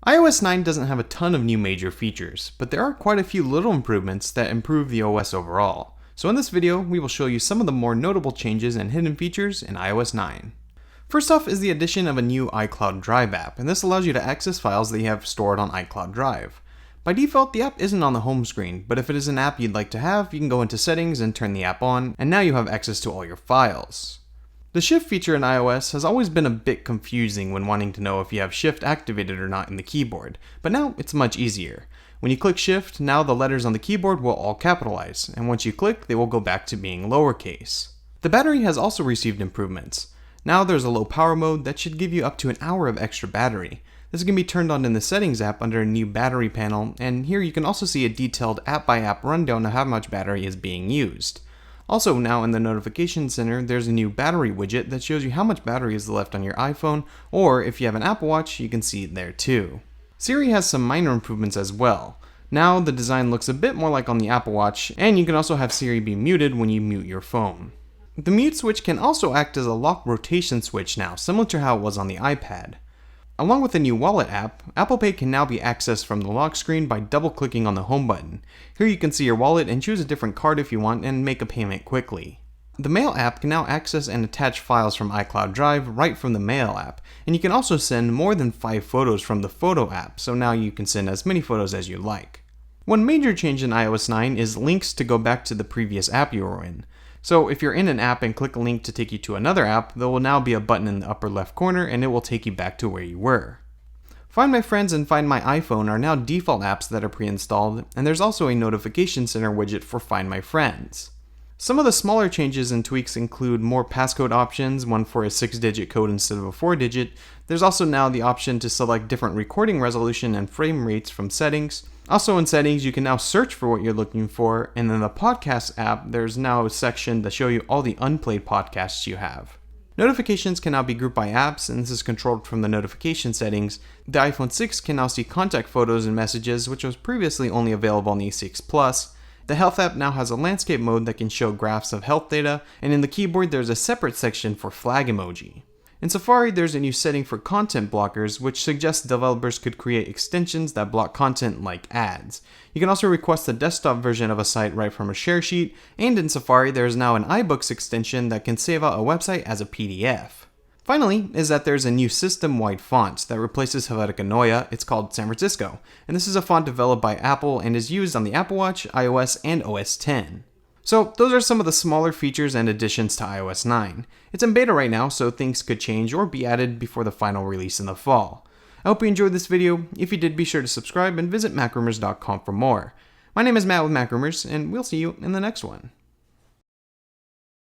iOS 9 doesn't have a ton of new major features, but there are quite a few little improvements that improve the OS overall. So in this video, we will show you some of the more notable changes and hidden features in iOS 9. First off is the addition of a new iCloud Drive app, and this allows you to access files that you have stored on iCloud Drive. By default, the app isn't on the home screen, but if it is an app you'd like to have, you can go into settings and turn the app on, and now you have access to all your files. The shift feature in iOS has always been a bit confusing when wanting to know if you have shift activated or not in the keyboard, but now it's much easier. When you click shift, now the letters on the keyboard will all capitalize, and once you click, they will go back to being lowercase. The battery has also received improvements. Now there's a low power mode that should give you up to an hour of extra battery. This can be turned on in the settings app under a new battery panel, and here you can also see a detailed app by app rundown of how much battery is being used. Also now in the notification center, there's a new battery widget that shows you how much battery is left on your iPhone, or if you have an Apple Watch, you can see it there too. Siri has some minor improvements as well. Now the design looks a bit more like on the Apple Watch, and you can also have Siri be muted when you mute your phone. The mute switch can also act as a lock rotation switch now, similar to how it was on the iPad. Along with the new Wallet app, Apple Pay can now be accessed from the lock screen by double-clicking on the home button. Here you can see your wallet and choose a different card if you want and make a payment quickly. The Mail app can now access and attach files from iCloud Drive right from the Mail app, and you can also send more than 5 photos from the Photo app, so now you can send as many photos as you like. One major change in iOS 9 is links to go back to the previous app you were in. So if you're in an app and click a link to take you to another app, there will now be a button in the upper left corner and it will take you back to where you were. Find My Friends and Find My iPhone are now default apps that are pre-installed, and there's also a notification center widget for Find My Friends. Some of the smaller changes and tweaks include more passcode options, one for a 6-digit code instead of a 4-digit. There's also now the option to select different recording resolution and frame rates from settings. Also in settings, you can now search for what you're looking for, and in the podcast app, there's now a section to show you all the unplayed podcasts you have. Notifications can now be grouped by apps, and this is controlled from the notification settings. The iPhone 6 can now see contact photos and messages, which was previously only available on the 6 Plus. The Health app now has a landscape mode that can show graphs of health data, and in the keyboard there's a separate section for flag emoji. In Safari, there's a new setting for content blockers, which suggests developers could create extensions that block content like ads. You can also request the desktop version of a site right from a share sheet, and in Safari there's now an iBooks extension that can save out a website as a PDF. Finally, is that there's a new system-wide font that replaces Helvetica Neue. It's called San Francisco, and this is a font developed by Apple and is used on the Apple Watch, iOS, and OS X. So those are some of the smaller features and additions to iOS 9. It's in beta right now, so things could change or be added before the final release in the fall. I hope you enjoyed this video. If you did, be sure to subscribe and visit MacRumors.com for more. My name is Matt with MacRumors, and we'll see you in the next one.